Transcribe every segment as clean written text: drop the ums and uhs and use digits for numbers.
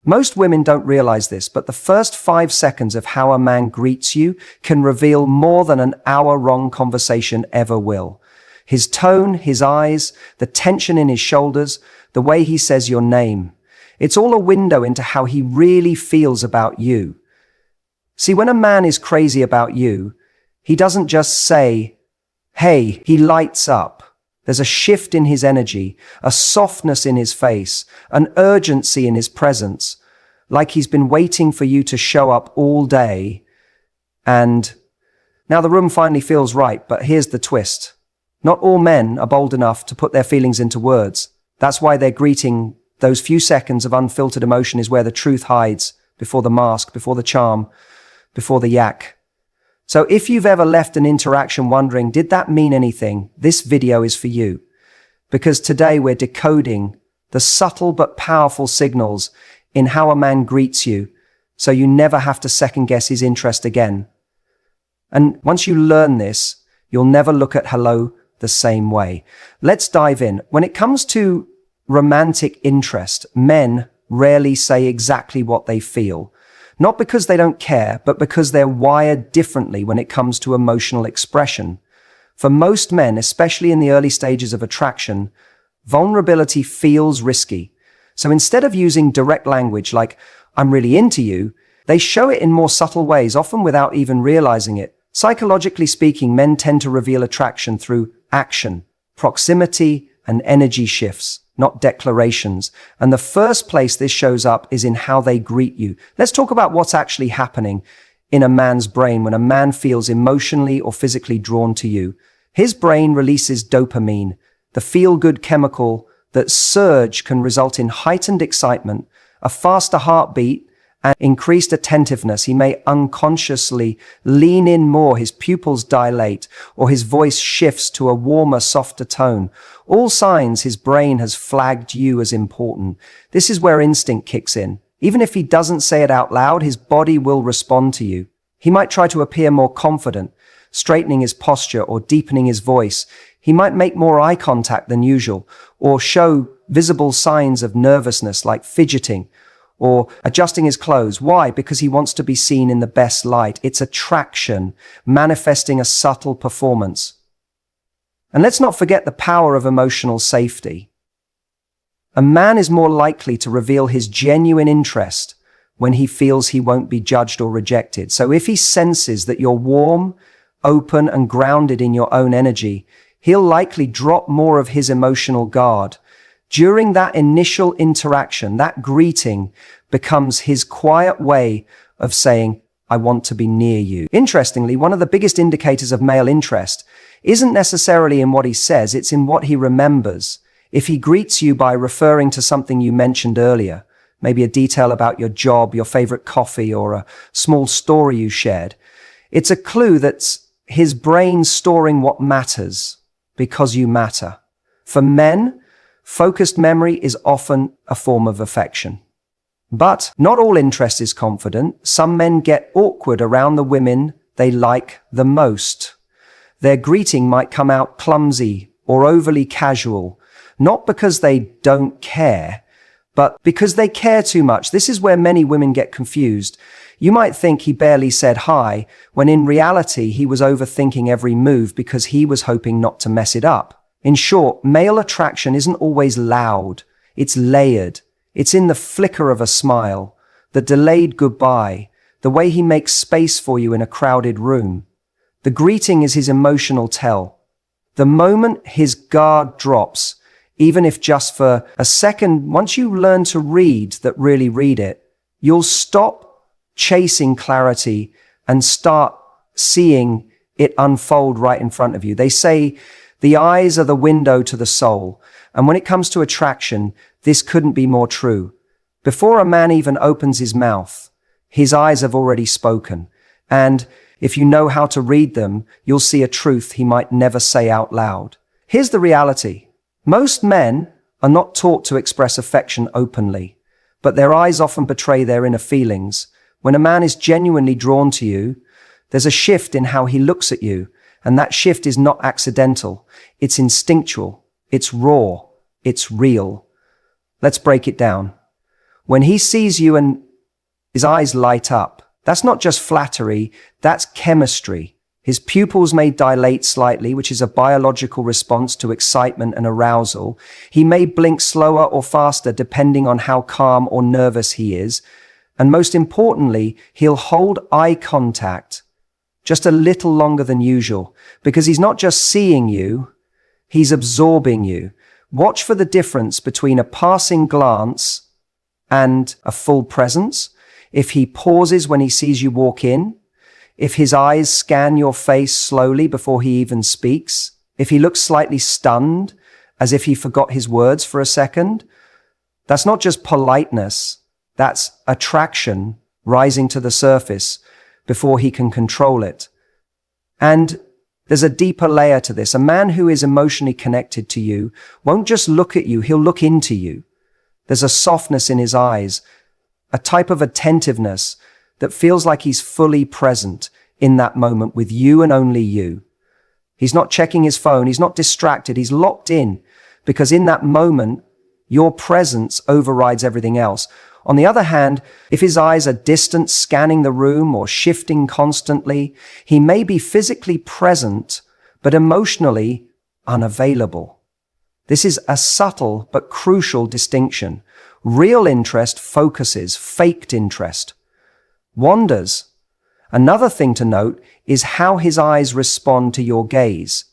Most women don't realize this, but the first 5 seconds of how a man greets you can reveal more than an hour-long conversation ever will. His tone, his eyes, the tension in his shoulders, the way he says your name. It's all a window into how he really feels about you. See, when a man is crazy about you, he doesn't just say, hey, he lights up. There's a shift in his energy, a softness in his face, an urgency in his presence, like he's been waiting for you to show up all day. And now the room finally feels right, but here's the twist. Not all men are bold enough to put their feelings into words. That's why their greeting, those few seconds of unfiltered emotion, is where the truth hides, before the mask, before the charm, before the yak. So if you've ever left an interaction wondering, did that mean anything? This video is for you. Because today we're decoding the subtle but powerful signals in how a man greets you, so you never have to second guess his interest again. And once you learn this, you'll never look at hello the same way. Let's dive in. When it comes to romantic interest, men rarely say exactly what they feel. Not because they don't care, but because they're wired differently when it comes to emotional expression. For most men, especially in the early stages of attraction, vulnerability feels risky. So instead of using direct language like, I'm really into you, they show it in more subtle ways, often without even realizing it. Psychologically speaking, men tend to reveal attraction through action, proximity, and energy shifts, not declarations. And the first place this shows up is in how they greet you. Let's talk about what's actually happening in a man's brain when a man feels emotionally or physically drawn to you. His brain releases dopamine, the feel-good chemical that surge can result in heightened excitement, a faster heartbeat, and increased attentiveness. He may unconsciously lean in more, his pupils dilate, or his voice shifts to a warmer, softer tone. All signs his brain has flagged you as important. This is where instinct kicks in. Even if he doesn't say it out loud, his body will respond to you. He might try to appear more confident, straightening his posture or deepening his voice. He might make more eye contact than usual, or show visible signs of nervousness like fidgeting, or adjusting his clothes. Why? Because he wants to be seen in the best light. It's attraction, manifesting a subtle performance. And let's not forget the power of emotional safety. A man is more likely to reveal his genuine interest when he feels he won't be judged or rejected. So if he senses that you're warm, open, and grounded in your own energy, he'll likely drop more of his emotional guard. During that initial interaction, that greeting becomes his quiet way of saying, I want to be near you. Interestingly, one of the biggest indicators of male interest isn't necessarily in what he says, it's in what he remembers. If he greets you by referring to something you mentioned earlier, maybe a detail about your job, your favorite coffee, or a small story you shared, it's a clue that's his brain storing what matters because you matter. For men, focused memory is often a form of affection. But not all interest is confident. Some men get awkward around the women they like the most. Their greeting might come out clumsy or overly casual, not because they don't care, but because they care too much. This is where many women get confused. You might think he barely said hi, when in reality he was overthinking every move because he was hoping not to mess it up. In short, male attraction isn't always loud. It's layered. It's in the flicker of a smile, the delayed goodbye, the way he makes space for you in a crowded room. The greeting is his emotional tell. The moment his guard drops, even if just for a second, once you learn to read that really read it, you'll stop chasing clarity and start seeing it unfold right in front of you. They say the eyes are the window to the soul. And when it comes to attraction, this couldn't be more true. Before a man even opens his mouth, his eyes have already spoken. And if you know how to read them, you'll see a truth he might never say out loud. Here's the reality. Most men are not taught to express affection openly, but their eyes often betray their inner feelings. When a man is genuinely drawn to you, there's a shift in how he looks at you. And that shift is not accidental. It's instinctual. It's raw. It's real. Let's break it down. When he sees you and his eyes light up, that's not just flattery, that's chemistry. His pupils may dilate slightly, which is a biological response to excitement and arousal. He may blink slower or faster depending on how calm or nervous he is. And most importantly, he'll hold eye contact just a little longer than usual, because he's not just seeing you, he's absorbing you. Watch for the difference between a passing glance and a full presence. If he pauses when he sees you walk in, if his eyes scan your face slowly before he even speaks, if he looks slightly stunned, as if he forgot his words for a second, that's not just politeness, that's attraction rising to the surface before he can control it. And there's a deeper layer to this. A man who is emotionally connected to you won't just look at you, he'll look into you. There's a softness in his eyes, a type of attentiveness that feels like he's fully present in that moment with you and only you. He's not checking his phone, he's not distracted, he's locked in, because in that moment, your presence overrides everything else. On the other hand, if his eyes are distant, scanning the room or shifting constantly, he may be physically present, but emotionally unavailable. This is a subtle but crucial distinction. Real interest focuses, faked interest wanders. Another thing to note is how his eyes respond to your gaze.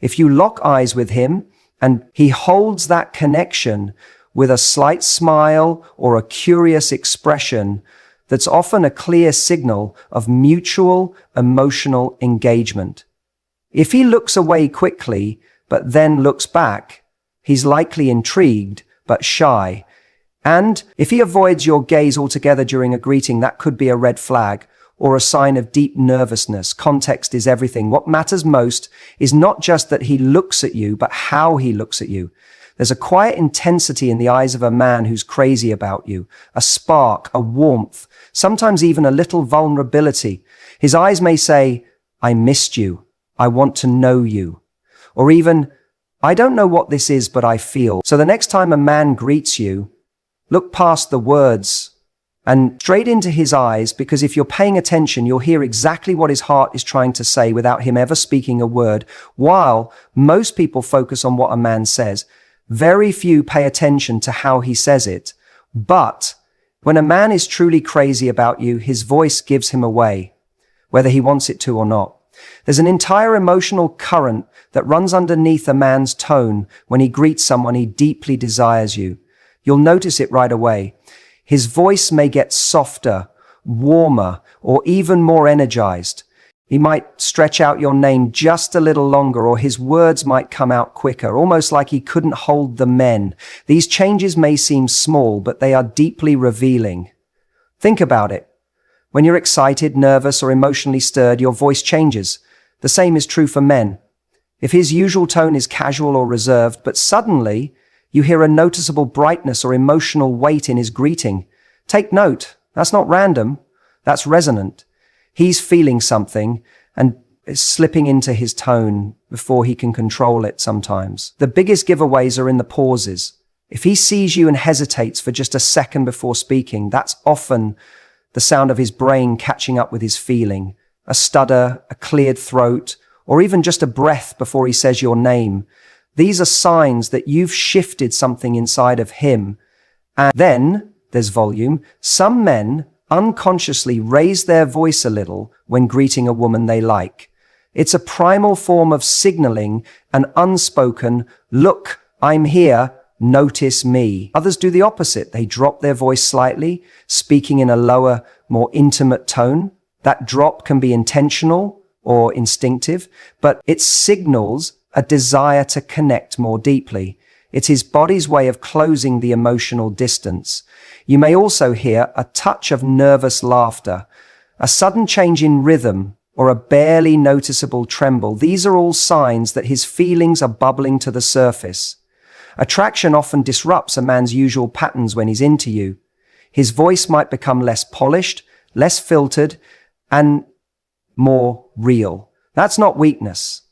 If you lock eyes with him and he holds that connection with a slight smile or a curious expression, that's often a clear signal of mutual emotional engagement. If he looks away quickly, but then looks back, he's likely intrigued, but shy. And if he avoids your gaze altogether during a greeting, that could be a red flag or a sign of deep nervousness. Context is everything. What matters most is not just that he looks at you, but how he looks at you. There's a quiet intensity in the eyes of a man who's crazy about you, a spark, a warmth, sometimes even a little vulnerability. His eyes may say, "I missed you. I want to know you." Or even, "I don't know what this is, but I feel." So the next time a man greets you, look past the words and straight into his eyes, because if you're paying attention, you'll hear exactly what his heart is trying to say without him ever speaking a word. While most people focus on what a man says, very few pay attention to how he says it. But when a man is truly crazy about you, his voice gives him away, whether he wants it to or not. There's an entire emotional current that runs underneath a man's tone when he greets someone he deeply desires you. You'll notice it right away. His voice may get softer, warmer, or even more energized. He might stretch out your name just a little longer, or his words might come out quicker, almost like he couldn't hold the men. These changes may seem small, but they are deeply revealing. Think about it. When you're excited, nervous, or emotionally stirred, your voice changes. The same is true for men. If his usual tone is casual or reserved, but suddenly you hear a noticeable brightness or emotional weight in his greeting, take note. That's not random. That's resonant. He's feeling something and is slipping into his tone before he can control it sometimes. The biggest giveaways are in the pauses. If he sees you and hesitates for just a second before speaking, that's often the sound of his brain catching up with his feeling. A stutter, a cleared throat, or even just a breath before he says your name. These are signs that you've shifted something inside of him. And then there's volume. Some men unconsciously raise their voice a little when greeting a woman they like. It's a primal form of signaling, an unspoken, "Look, I'm here, notice me." Others do the opposite. They drop their voice slightly, speaking in a lower, more intimate tone. That drop can be intentional or instinctive, but it signals a desire to connect more deeply. It's his body's way of closing the emotional distance. You may also hear a touch of nervous laughter, a sudden change in rhythm, or a barely noticeable tremble. These are all signs that his feelings are bubbling to the surface. Attraction often disrupts a man's usual patterns when he's into you. His voice might become less polished, less filtered, and more real. That's not weakness.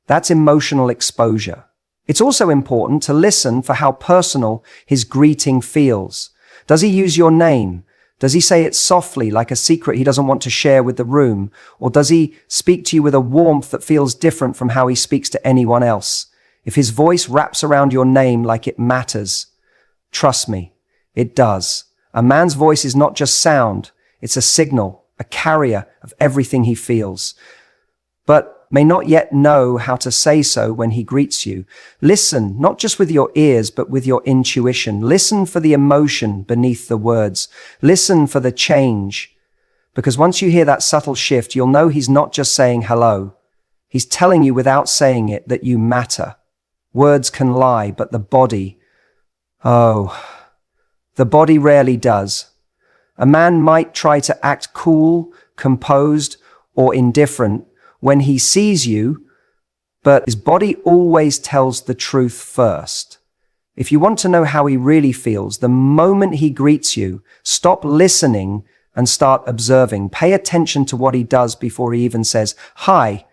That's emotional exposure. It's also important to listen for how personal his greeting feels. Does he use your name? Does he say it softly, like a secret he doesn't want to share with the room? Or does he speak to you with a warmth that feels different from how he speaks to anyone else? If his voice wraps around your name like it matters, trust me, it does. A man's voice is not just sound, it's a signal, a carrier of everything he feels, but may not yet know how to say so when he greets you. Listen, not just with your ears, but with your intuition. Listen for the emotion beneath the words. Listen for the change. Because once you hear that subtle shift, you'll know he's not just saying hello. He's telling you without saying it that you matter. Words can lie, but the body rarely does. A man might try to act cool, composed, or indifferent when he sees you, but his body always tells the truth first. If you want to know how he really feels, the moment he greets you, stop listening and start observing. Pay attention to what he does before he even says, "Hi."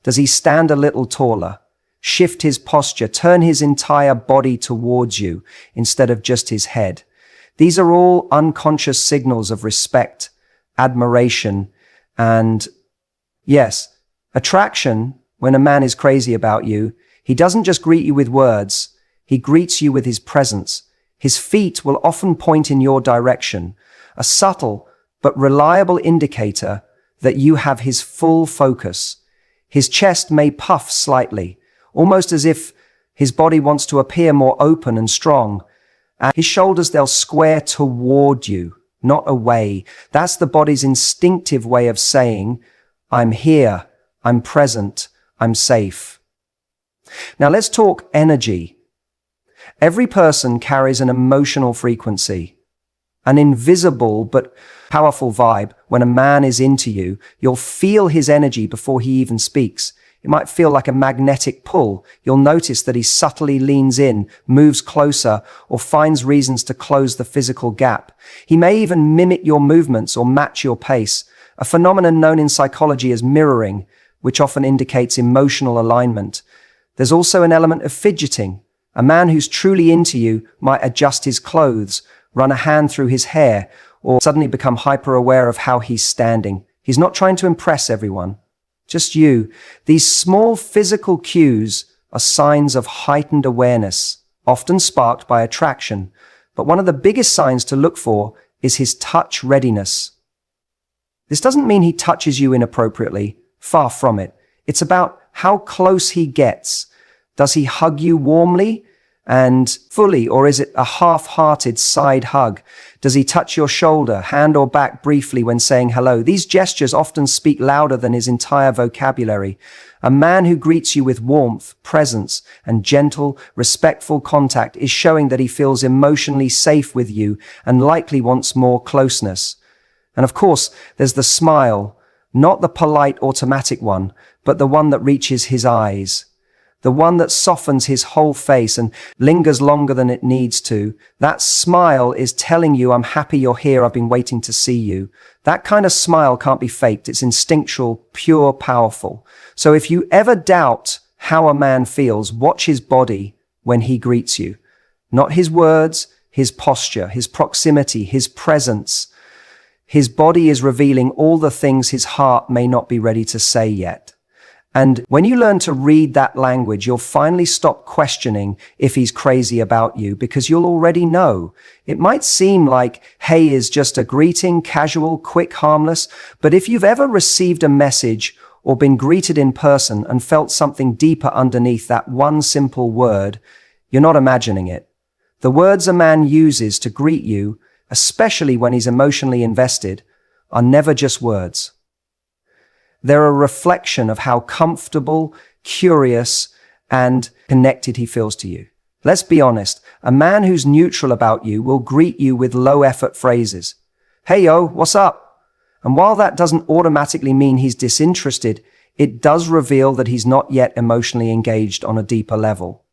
Does he stand a little taller? Shift his posture, turn his entire body towards you instead of just his head. These are all unconscious signals of respect, admiration, and yes, attraction. When a man is crazy about you, he doesn't just greet you with words, he greets you with his presence. His feet will often point in your direction, a subtle but reliable indicator that you have his full focus. His chest may puff slightly, almost as if his body wants to appear more open and strong. And his shoulders, they'll square toward you, not away. That's the body's instinctive way of saying, "I'm here, I'm present, I'm safe." Now let's talk energy. Every person carries an emotional frequency, an invisible but powerful vibe. When a man is into you, you'll feel his energy before he even speaks. It might feel like a magnetic pull. You'll notice that he subtly leans in, moves closer, or finds reasons to close the physical gap. He may even mimic your movements or match your pace, a phenomenon known in psychology as mirroring, which often indicates emotional alignment. There's also an element of fidgeting. A man who's truly into you might adjust his clothes, run a hand through his hair, or suddenly become hyper-aware of how he's standing. He's not trying to impress everyone, just you. These small physical cues are signs of heightened awareness, often sparked by attraction. But one of the biggest signs to look for is his touch readiness. This doesn't mean he touches you inappropriately, far from it. It's about how close he gets. Does he hug you warmly and fully, or is it a half-hearted side hug? Does he touch your shoulder, hand or back briefly when saying hello? These gestures often speak louder than his entire vocabulary. A man who greets you with warmth, presence, and gentle, respectful contact is showing that he feels emotionally safe with you and likely wants more closeness. And of course, there's the smile, not the polite automatic one, but the one that reaches his eyes. The one that softens his whole face and lingers longer than it needs to. That smile is telling you, "I'm happy you're here, I've been waiting to see you." That kind of smile can't be faked. It's instinctual, pure, powerful. So if you ever doubt how a man feels, watch his body when he greets you. Not his words, his posture, his proximity, his presence. His body is revealing all the things his heart may not be ready to say yet. And when you learn to read that language, you'll finally stop questioning if he's crazy about you, because you'll already know. It might seem like, "Hey" is just a greeting, casual, quick, harmless. But if you've ever received a message or been greeted in person and felt something deeper underneath that one simple word, you're not imagining it. The words a man uses to greet you, especially when he's emotionally invested, are never just words. They're a reflection of how comfortable, curious, and connected he feels to you. Let's be honest, a man who's neutral about you will greet you with low-effort phrases. "Hey yo, what's up?" And while that doesn't automatically mean he's disinterested, it does reveal that he's not yet emotionally engaged on a deeper level.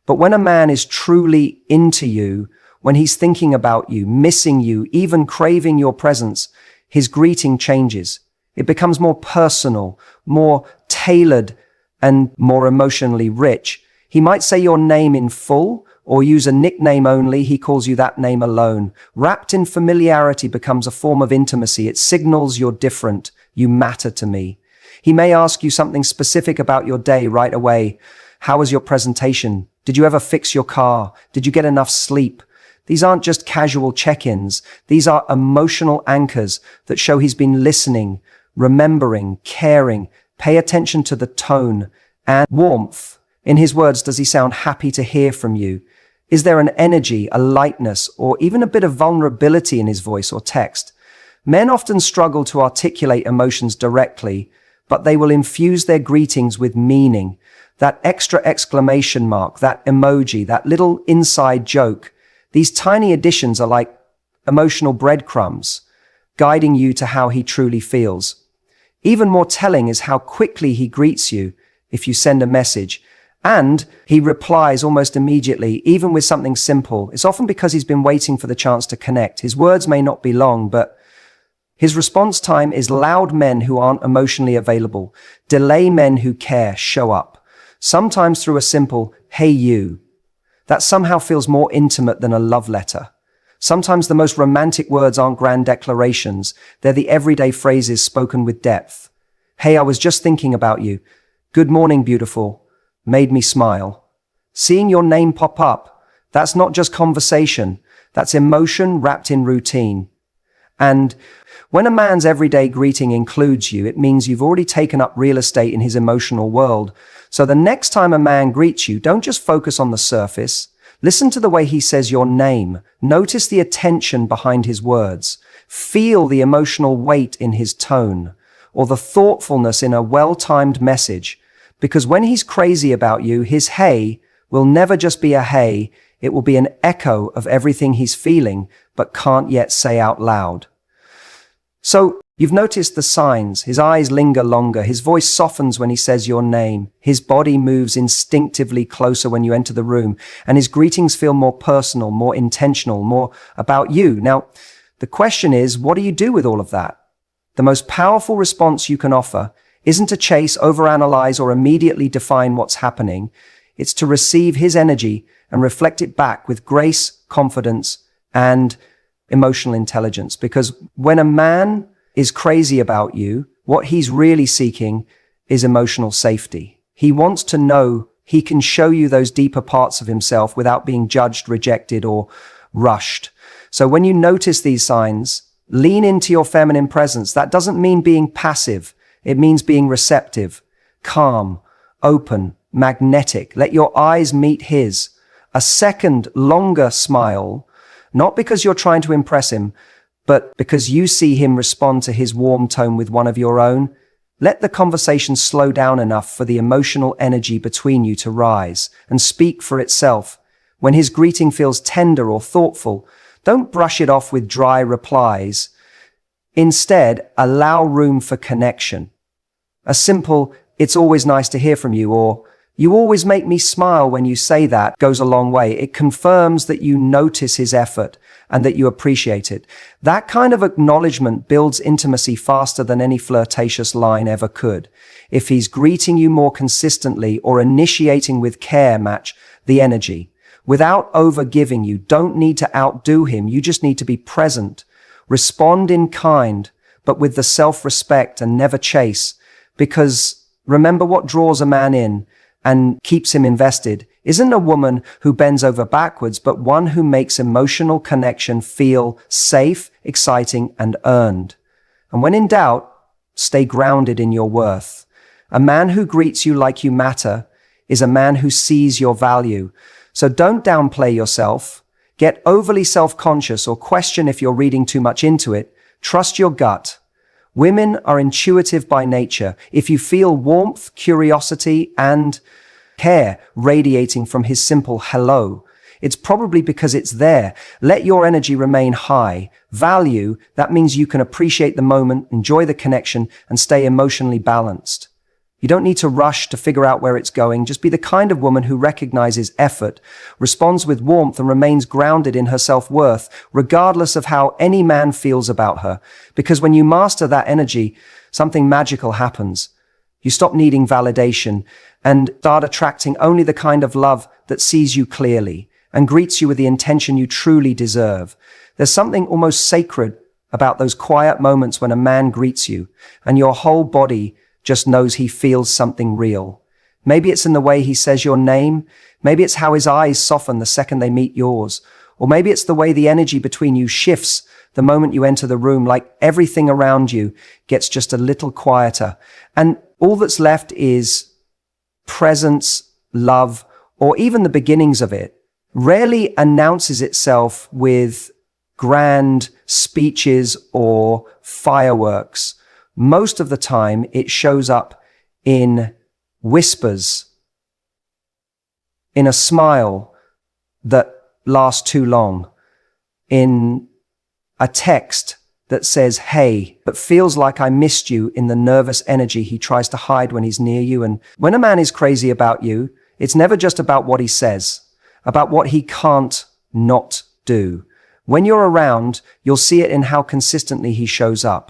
But when a man is truly into you, when he's thinking about you, missing you, even craving your presence, his greeting changes. It becomes more personal, more tailored, and more emotionally rich. He might say your name in full, or use a nickname only, he calls you that name alone. Wrapped in familiarity becomes a form of intimacy. It signals you're different, you matter to me. He may ask you something specific about your day right away. How was your presentation? Did you ever fix your car? Did you get enough sleep? These aren't just casual check-ins. These are emotional anchors that show he's been listening, remembering, caring. Pay attention to the tone and warmth. In his words, does he sound happy to hear from you? Is there an energy, a lightness, or even a bit of vulnerability in his voice or text? Men often struggle to articulate emotions directly, but they will infuse their greetings with meaning. That extra exclamation mark, that emoji, that little inside joke. These tiny additions are like emotional breadcrumbs, guiding you to how he truly feels. Even more telling is how quickly he greets you if you send a message. And he replies almost immediately, even with something simple. It's often because he's been waiting for the chance to connect. His words may not be long, but his response time is loud men who aren't emotionally available. Delay men who care, show up. Sometimes through a simple, hey you. That somehow feels more intimate than a love letter. Sometimes the most romantic words aren't grand declarations. They're the everyday phrases spoken with depth. Hey, I was just thinking about you. Good morning, beautiful. Made me smile. Seeing your name pop up, that's not just conversation. That's emotion wrapped in routine. And when a man's everyday greeting includes you, it means you've already taken up real estate in his emotional world. So the next time a man greets you, don't just focus on the surface. Listen to the way he says your name. Notice the attention behind his words. Feel the emotional weight in his tone, or the thoughtfulness in a well-timed message. Because when he's crazy about you, his hey will never just be a hey, it will be an echo of everything he's feeling, but can't yet say out loud. So, you've noticed the signs. His eyes linger longer. His voice softens when he says your name. His body moves instinctively closer when you enter the room. And his greetings feel more personal, more intentional, more about you. Now, the question is, what do you do with all of that? The most powerful response you can offer isn't to chase, overanalyze, or immediately define what's happening. It's to receive his energy and reflect it back with grace, confidence, and emotional intelligence. Because when a man is crazy about you, what he's really seeking is emotional safety. He wants to know he can show you those deeper parts of himself without being judged, rejected, or rushed. So when you notice these signs, lean into your feminine presence. That doesn't mean being passive. It means being receptive, calm, open, magnetic. Let your eyes meet his. A second, longer smile, not because you're trying to impress him, but because you see him respond to his warm tone with one of your own. Let the conversation slow down enough for the emotional energy between you to rise and speak for itself. When his greeting feels tender or thoughtful, don't brush it off with dry replies. Instead, allow room for connection. A simple, it's always nice to hear from you, or you always make me smile when you say that, goes a long way. It confirms that you notice his effort and that you appreciate it. That kind of acknowledgement builds intimacy faster than any flirtatious line ever could. If he's greeting you more consistently or initiating with care, match the energy. Without over-giving, you don't need to outdo him. You just need to be present. Respond in kind, but with the self-respect, and never chase. Because remember, what draws a man in and keeps him invested isn't a woman who bends over backwards, but one who makes emotional connection feel safe, exciting, and earned. And when in doubt, stay grounded in your worth. A man who greets you like you matter is a man who sees your value. So don't downplay yourself. Get overly self-conscious or question if you're reading too much into it. Trust your gut. Women are intuitive by nature. If you feel warmth, curiosity, and care radiating from his simple hello, it's probably because it's there. Let your energy remain high. Value, that means you can appreciate the moment, enjoy the connection, and stay emotionally balanced. You don't need to rush to figure out where it's going. Just be the kind of woman who recognizes effort, responds with warmth, and remains grounded in her self-worth, regardless of how any man feels about her. Because when you master that energy, something magical happens. You stop needing validation and start attracting only the kind of love that sees you clearly. and greets you with the intention you truly deserve. There's something almost sacred about those quiet moments when a man greets you and your whole body just knows he feels something real. Maybe it's in the way he says your name. Maybe it's how his eyes soften the second they meet yours. Or maybe it's the way the energy between you shifts the moment you enter the room, like everything around you gets just a little quieter. And all that's left is presence, love, or even the beginnings of it. Rarely announces itself with grand speeches or fireworks. Most of the time, it shows up in whispers, in a smile that lasts too long, in a text that says, hey, but feels like I missed you, in the nervous energy he tries to hide when he's near you. And when a man is crazy about you, it's never just about what he says, about what he can't not do. When you're around, you'll see it in how consistently he shows up.